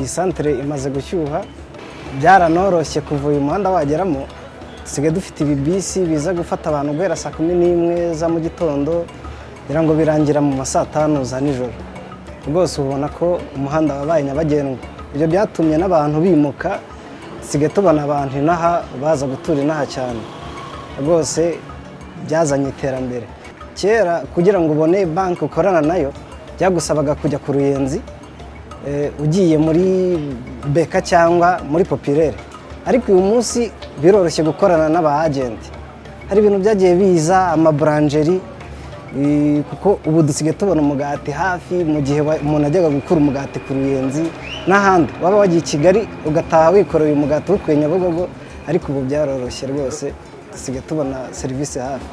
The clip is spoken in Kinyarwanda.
iyi santere imaze gushyuha, byaranoroshye kuva uyu muhanda wageramo. Dusigaye dufite ibibisi biza gufata abantu guhera saa 11 za mu gitondo kugira ngo birangira mu saa 5 za nijoro. Rwose ubona ko umuhanda wabaye nyabagendwa. Ibyo byatumye n'abantu bimuka, dusigaye tubona abantu inaha baza gutura inaha cyane. Rwose byazanye iterambere. Kera kugira ngo ubone banki ukorana nayo byagusabaga kujya ku Ruyenzi, ugiye muri Beka cyangwa muri Populaire. Ariko uyu munsi biroroshye gukorana n'aba agent. Hari ibintu byagiye biza amabranjeri, kuko ubu dusigaye tubona umugati hafi mu gihe umuntu ajyaga gukura umugati ku Ruyenzi n'ahandi. Waba wagiye i Kigali ugataha wikoreye umugati ukuye Nyabugogo, ariko ubu byaroroshye rwose dusigaye tubona serivisi hafi.